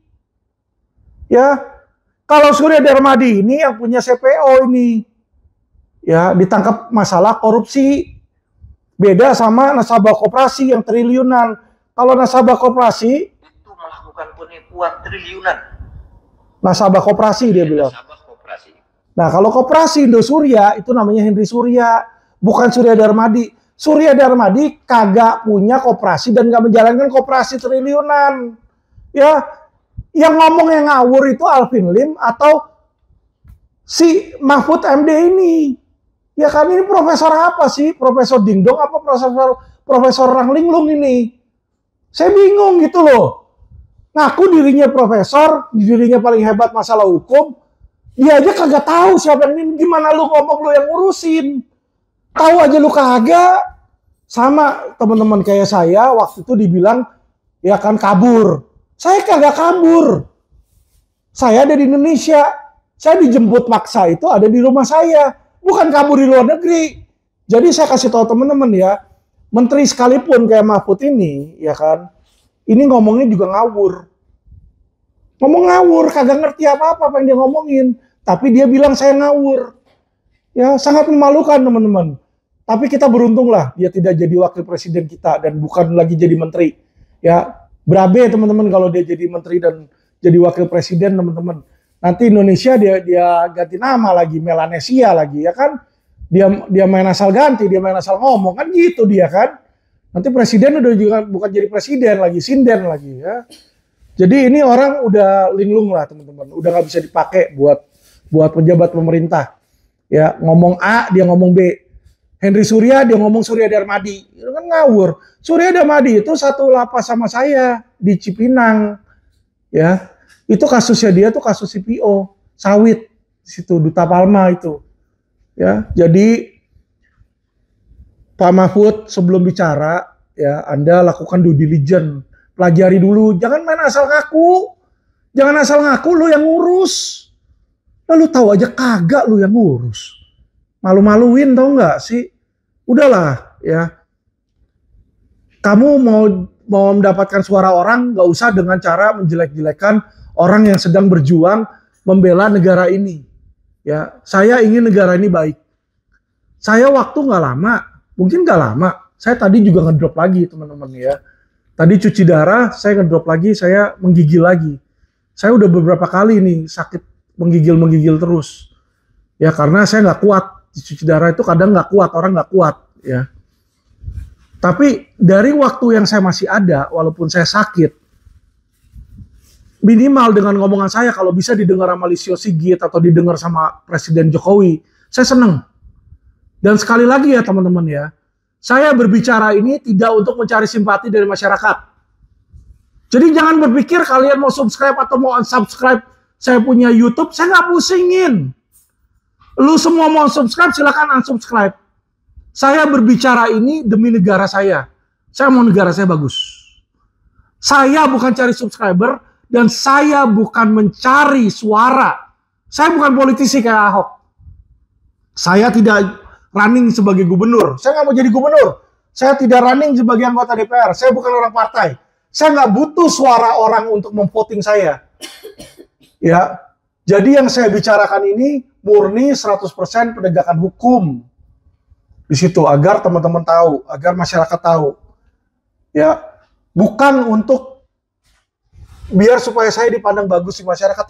Ya. Kalau Surya Darmadi ini yang punya CPO ini ya ditangkap masalah korupsi. Beda sama nasabah koperasi yang triliunan. Kalau nasabah koperasi itu melakukan penipuan triliunan. Nasabah koperasi dia bilang. Nasabah koperasi. Nah, kalau koperasi Indosuria itu namanya Henry Surya, bukan Surya Darmadi. Surya Darmadi kagak punya koperasi dan nggak menjalankan koperasi triliunan. Ya, yang ngomong yang ngawur itu Alvin Lim atau si Mahfud MD ini. Ya kan ini profesor apa sih? Profesor Dingdong apa profesor Ranglinglung ini? Saya bingung gitu loh. Ngaku dirinya profesor, dirinya paling hebat masalah hukum. Dia aja kagak tahu siapa yang ini. Gimana lu ngomong lu yang ngurusin? Tahu aja lu kagak. Sama teman-teman kayak saya waktu itu dibilang ya kan kabur. Saya kagak kabur. Saya ada di Indonesia. Saya dijemput paksa itu ada di rumah saya. Bukan kabur di luar negeri. Jadi saya kasih tahu teman-teman ya, menteri sekalipun kayak Mahfud ini, ya kan, ini ngomongnya juga ngawur. Ngomong ngawur, kagak ngerti apa-apa yang dia ngomongin. Tapi dia bilang saya ngawur. Ya, sangat memalukan teman-teman. Tapi kita beruntung lah, dia tidak jadi wakil presiden kita dan bukan lagi jadi menteri. Ya, berabe teman-teman kalau dia jadi menteri dan jadi wakil presiden teman-teman. Nanti Indonesia dia ganti nama lagi, Melanesia lagi ya kan. Dia main asal ganti, dia main asal ngomong kan gitu dia kan. Nanti presiden udah juga bukan jadi presiden lagi, sinden lagi ya. Jadi ini orang udah linglung lah teman-teman, udah nggak bisa dipakai buat pejabat pemerintah. Ya ngomong A, dia ngomong B. Henry Surya, dia ngomong Surya Darmadi. Itu kan ngawur. Surya Darmadi itu satu lapas sama saya di Cipinang. Ya. Itu kasusnya dia tuh kasus CPO sawit situ Duta Palma itu. Ya, jadi Pak Mahfud sebelum bicara ya Anda lakukan due diligence, pelajari dulu, jangan main asal ngaku. Jangan asal ngaku lu yang ngurus. Lalu tahu aja kagak lu yang ngurus. Malu-maluin tau nggak sih? Udahlah ya. Kamu mau mendapatkan suara orang nggak usah dengan cara menjelek-jelekan orang yang sedang berjuang membela negara ini. Ya, saya ingin negara ini baik. Saya waktu nggak lama, mungkin nggak lama. Saya tadi juga ngedrop lagi teman-teman ya. Tadi cuci darah, saya ngedrop lagi, saya menggigil lagi. Saya udah beberapa kali nih sakit menggigil terus. Ya karena saya nggak kuat. Cuci darah itu kadang nggak kuat, orang nggak kuat. Ya. Tapi dari waktu yang saya masih ada, walaupun saya sakit, minimal dengan ngomongan saya kalau bisa didengar sama Lisio Sigit atau didengar sama Presiden Jokowi, saya seneng. Dan sekali lagi ya teman-teman ya, saya berbicara ini tidak untuk mencari simpati dari masyarakat. Jadi jangan berpikir kalian mau subscribe atau mau unsubscribe saya punya YouTube, saya nggak pusingin. Lu semua mau subscribe, silakan unsubscribe. Saya berbicara ini demi negara saya. Saya mau negara saya bagus. Saya bukan cari subscriber, dan saya bukan mencari suara. Saya bukan politisi kayak Ahok. Saya tidak running sebagai gubernur. Saya nggak mau jadi gubernur. Saya tidak running sebagai anggota DPR. Saya bukan orang partai. Saya nggak butuh suara orang untuk memvoting saya. Ya, jadi yang saya bicarakan ini murni 100% penegakan hukum di situ, agar teman-teman tahu, agar masyarakat tahu. Ya, bukan untuk biar supaya saya dipandang bagus di masyarakat.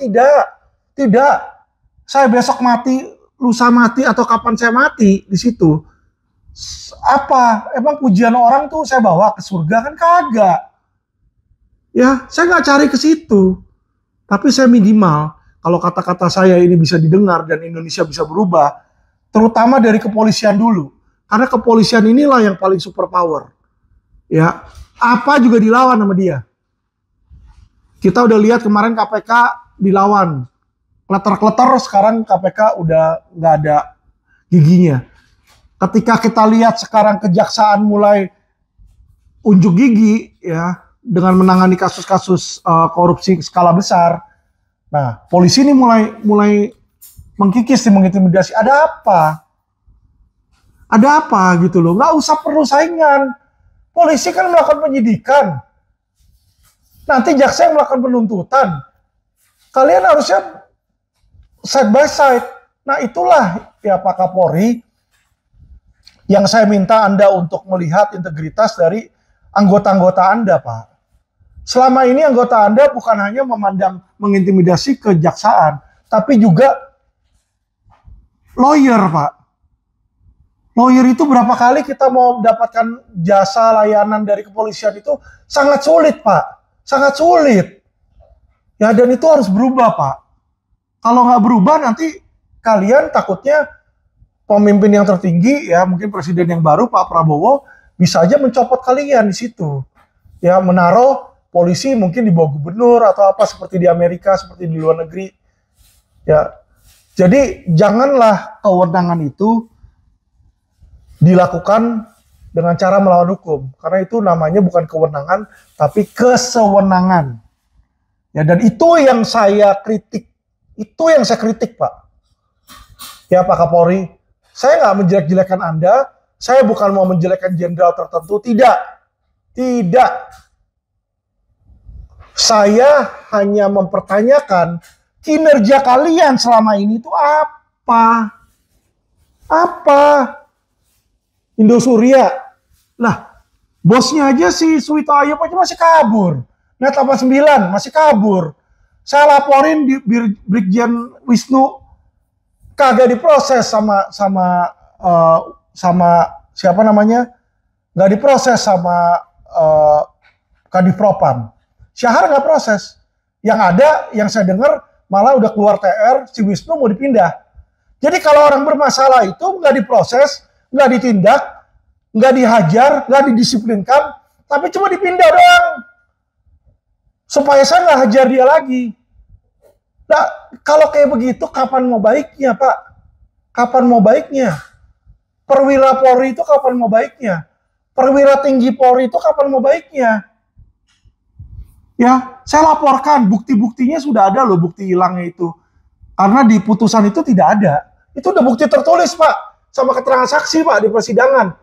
Tidak. Saya besok mati, lusa mati, atau kapan saya mati di situ. Apa? Emang pujian orang tuh saya bawa ke surga? Kan kagak. Ya, saya nggak cari ke situ. Tapi saya minimal, kalau kata-kata saya ini bisa didengar dan Indonesia bisa berubah, terutama dari kepolisian dulu. Karena kepolisian inilah yang paling super power. Ya, apa juga dilawan sama dia. Kita udah lihat kemarin KPK dilawan. Kleter-kleter, sekarang KPK udah nggak ada giginya. Ketika kita lihat sekarang kejaksaan mulai unjuk gigi, ya, dengan menangani kasus-kasus korupsi skala besar. Nah, polisi ini mulai mengkikis, mengintimidasi. Ada apa? Ada apa gitu loh? Nggak usah perlu saingan. Polisi kan melakukan penyidikan. Nanti jaksa yang melakukan penuntutan. Kalian harusnya side by side. Nah, itulah ya Pak Kapolri yang saya minta Anda untuk melihat integritas dari anggota-anggota Anda, Pak. Selama ini anggota Anda bukan hanya memandang mengintimidasi kejaksaan, tapi juga lawyer, Pak. Lawyer itu berapa kali kita mau mendapatkan jasa layanan dari kepolisian itu sangat sulit, Pak. Sangat sulit. Ya, dan itu harus berubah, Pak. Kalau nggak berubah, nanti kalian takutnya pemimpin yang tertinggi, ya mungkin presiden yang baru, Pak Prabowo, bisa aja mencopot kalian di situ. Ya, menaruh polisi mungkin di bawah gubernur atau apa seperti di Amerika, seperti di luar negeri. Ya, jadi janganlah kewenangan itu dilakukan dengan cara melawan hukum, karena itu namanya bukan kewenangan tapi kesewenangan. Ya, dan itu yang saya kritik. Itu yang saya kritik, Pak. Ya, Pak Kapolri, saya nggak menjelek-jelekan Anda, saya bukan mau menjelekkan jenderal tertentu, tidak. Tidak. Saya hanya mempertanyakan kinerja kalian selama ini itu apa? Apa? Indosuria. Nah, bosnya aja si Suwito Ayub aja masih kabur. Net 89 masih kabur. Saya laporin di Brigjen Wisnu, kagak diproses sama siapa namanya? Nggak diproses sama Kadif Propam. Syahar nggak proses. Yang ada, yang saya dengar malah udah keluar TR, si Wisnu mau dipindah. Jadi kalau orang bermasalah itu nggak diproses, nggak ditindak, nggak dihajar, nggak didisiplinkan, tapi cuma dipindah doang. Supaya saya nggak hajar dia lagi. Nah, kalau kayak begitu, kapan mau baiknya, Pak? Kapan mau baiknya? Perwira Polri itu kapan mau baiknya? Perwira tinggi Polri itu kapan mau baiknya? Ya, saya laporkan, bukti-buktinya sudah ada loh, bukti hilangnya itu. Karena di putusan itu tidak ada. Itu udah bukti tertulis, Pak. Sama keterangan saksi, Pak, di persidangan.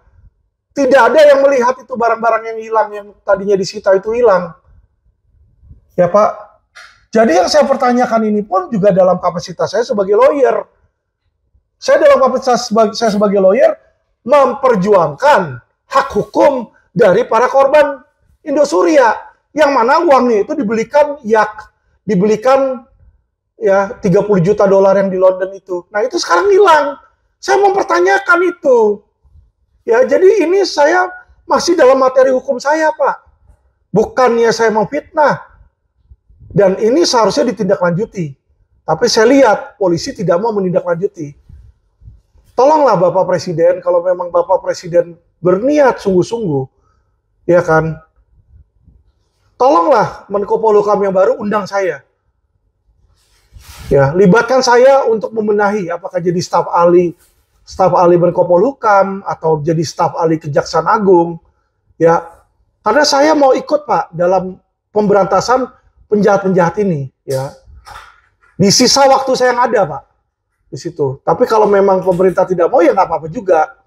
Tidak ada yang melihat itu barang-barang yang hilang, yang tadinya disita itu hilang. Ya, Pak. Jadi yang saya pertanyakan ini pun juga dalam kapasitas saya sebagai lawyer. Saya dalam kapasitas saya sebagai lawyer memperjuangkan hak hukum dari para korban Indosuria. Yang mana uangnya itu dibelikan ya 30 juta dolar yang di London itu. Nah, itu sekarang hilang. Saya mempertanyakan itu. Ya, jadi ini saya masih dalam materi hukum saya, Pak. Bukannya saya mau fitnah. Dan ini seharusnya ditindaklanjuti. Tapi saya lihat polisi tidak mau menindaklanjuti. Tolonglah Bapak Presiden, kalau memang Bapak Presiden berniat sungguh-sungguh, ya kan, tolonglah Menko Polhukam yang baru undang saya. Ya, libatkan saya untuk membenahi apakah jadi staf ahli Menko Polhukam atau jadi staf ahli Kejaksaan Agung. Ya, karena saya mau ikut Pak dalam pemberantasan penjahat-penjahat ini, ya. Di sisa waktu saya yang ada Pak di situ. Tapi kalau memang pemerintah tidak mau ya nggak apa-apa juga.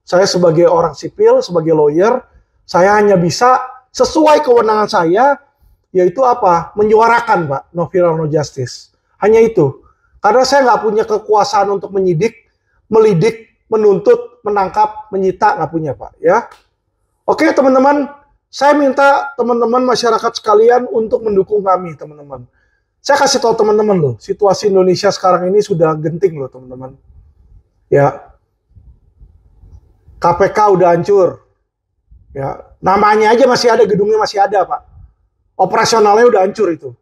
Saya sebagai orang sipil, sebagai lawyer, saya hanya bisa sesuai kewenangan saya, yaitu apa? Menyuarakan, Pak, no fear no justice. Hanya itu. Karena saya nggak punya kekuasaan untuk menyidik, melidik, menuntut, menangkap, menyita, nggak punya, Pak. Ya. Oke, teman-teman, saya minta teman-teman masyarakat sekalian untuk mendukung kami, teman-teman. Saya kasih tahu teman-teman loh, situasi Indonesia sekarang ini sudah genting loh, teman-teman. Ya. KPK udah hancur, ya namanya aja masih ada, gedungnya masih ada Pak, operasionalnya udah hancur itu,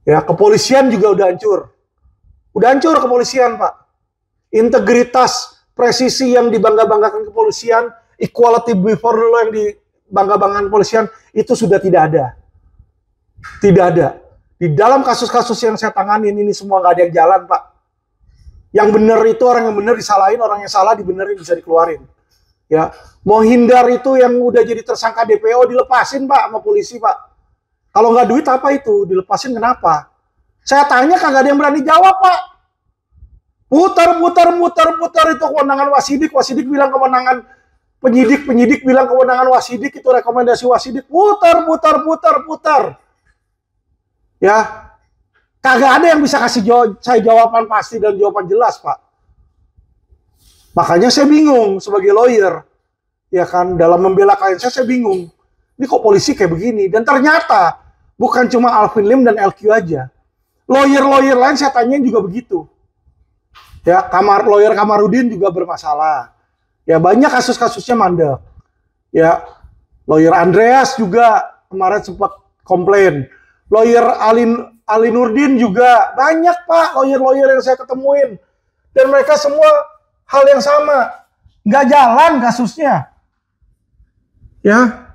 ya kepolisian juga udah hancur kepolisian Pak, integritas, presisi yang dibangga-banggakan kepolisian, equality before the law yang dibangga-banggakan kepolisian itu sudah tidak ada, di dalam kasus-kasus yang saya tanganin ini semua nggak ada yang jalan Pak. Yang benar itu orang yang benar disalahin, orang yang salah dibenerin, bisa dikeluarin. Ya, mau hindar itu yang udah jadi tersangka DPO dilepasin Pak sama polisi Pak. Kalau nggak duit apa itu? Dilepasin kenapa? Saya tanya kagak ada yang berani jawab Pak. Putar itu kewenangan Wasidik bilang kewenangan penyidik bilang kewenangan Wasidik, itu rekomendasi Wasidik. Putar. Ya. Kagak ada yang bisa kasih saya jawaban pasti dan jawaban jelas, Pak. Makanya saya bingung sebagai lawyer. Ya kan, dalam membela klien saya bingung. Ini kok polisi kayak begini? Dan ternyata bukan cuma Alvin Lim dan LQ aja. Lawyer-lawyer lain saya tanyain juga begitu. Ya, lawyer Kamarudin juga bermasalah. Ya, banyak kasus-kasusnya mandek. Ya, lawyer Andreas juga kemarin sempat komplain. Lawyer Ali Nurdin juga banyak Pak, lawyer-lawyer yang saya ketemuin, dan mereka semua hal yang sama, nggak jalan kasusnya, ya.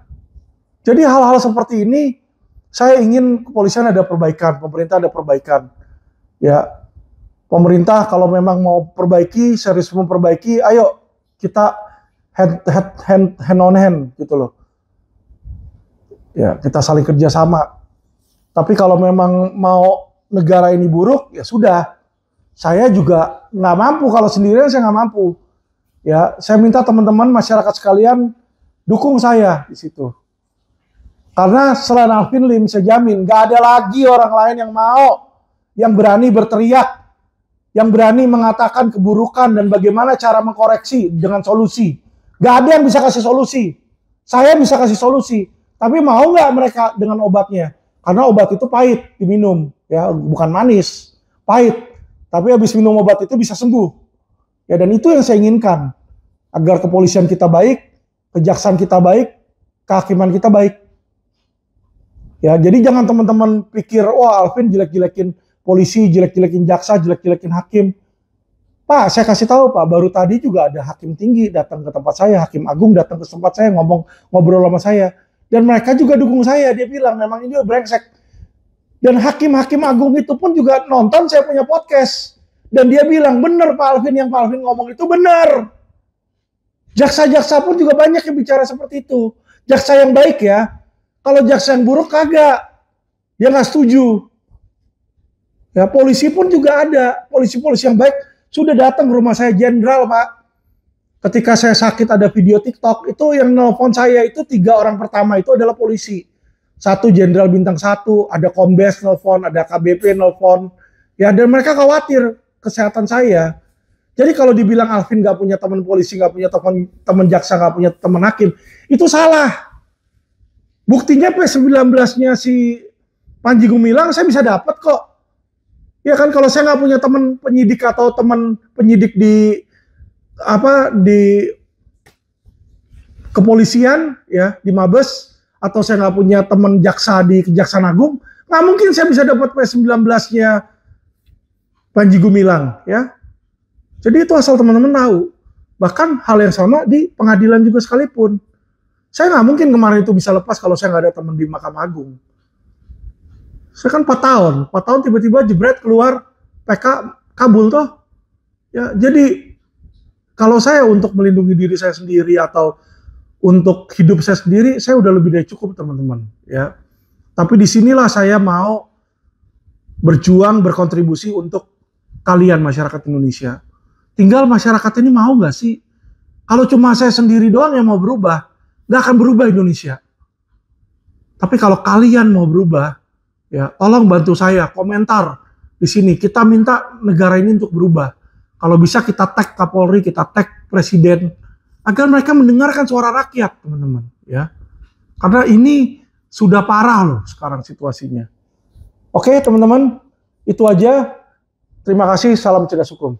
Jadi hal-hal seperti ini, saya ingin kepolisian ada perbaikan, pemerintah ada perbaikan, ya. Pemerintah kalau memang mau perbaiki, serius memperbaiki, ayo kita hand on hand gitu loh, ya kita saling kerjasama. Tapi kalau memang mau negara ini buruk, ya sudah. Saya juga nggak mampu, kalau sendirian saya nggak mampu. Ya, saya minta teman-teman masyarakat sekalian dukung saya di situ. Karena selain Alvin Lim, saya jamin nggak ada lagi orang lain yang mau, yang berani berteriak, yang berani mengatakan keburukan dan bagaimana cara mengkoreksi dengan solusi. Nggak ada yang bisa kasih solusi. Saya bisa kasih solusi, tapi mau nggak mereka dengan obatnya? Karena obat itu pahit diminum, ya bukan manis, pahit. Tapi habis minum obat itu bisa sembuh. Ya, dan itu yang saya inginkan, agar kepolisian kita baik, kejaksaan kita baik, kehakiman kita baik. Ya, jadi jangan teman-teman pikir, wah Alvin jelek-jelekin polisi, jelek-jelekin jaksa, jelek-jelekin hakim. Pak, saya kasih tahu Pak, baru tadi juga ada hakim tinggi datang ke tempat saya, hakim agung datang ke tempat saya ngobrol sama saya. Dan mereka juga dukung saya, dia bilang memang ini brengsek. Dan hakim-hakim agung itu pun juga nonton saya punya podcast. Dan dia bilang, benar Pak Alvin, yang Pak Alvin ngomong itu benar. Jaksa-jaksa pun juga banyak yang bicara seperti itu. Jaksa yang baik ya, kalau jaksa yang buruk kagak. Dia nggak setuju. Ya, polisi pun juga ada, polisi-polisi yang baik sudah datang ke rumah saya, jenderal Pak. Ketika saya sakit ada video TikTok, itu yang nelfon saya itu 3 orang pertama itu adalah polisi. 1 jenderal bintang 1, ada kombes nelfon, ada KBP nelfon. Ya, dan mereka khawatir kesehatan saya. Jadi kalau dibilang Alvin nggak punya teman polisi, nggak punya teman jaksa, nggak punya teman hakim, itu salah. Buktinya P19-nya si Panji Gumilang saya bisa dapat kok. Ya kan, kalau saya nggak punya teman penyidik atau teman penyidik di kepolisian, ya di Mabes, atau saya nggak punya teman jaksa di Kejaksaan Agung, nggak mungkin saya bisa dapat P19-nya Panji Gumilang, ya. Jadi itu asal teman-teman tahu. Bahkan hal yang sama di pengadilan juga sekalipun. Saya nggak mungkin kemarin itu bisa lepas kalau saya nggak ada teman di Mahkamah Agung. Saya kan 4 tahun tiba-tiba jebret keluar PK kabul toh. Ya, jadi kalau saya untuk melindungi diri saya sendiri atau untuk hidup saya sendiri, saya udah lebih dari cukup teman-teman. Ya, tapi disinilah saya mau berjuang, berkontribusi untuk kalian masyarakat Indonesia. Tinggal masyarakat ini mau nggak sih? Kalau cuma saya sendiri doang yang mau berubah, nggak akan berubah Indonesia. Tapi kalau kalian mau berubah, ya tolong bantu saya komentar di sini. Kita minta negara ini untuk berubah. Kalau bisa kita tag Kapolri, kita tag Presiden, agar mereka mendengarkan suara rakyat, teman-teman. Ya, karena ini sudah parah loh sekarang situasinya. Oke, teman-teman, itu aja. Terima kasih. Salam cerdas hukum.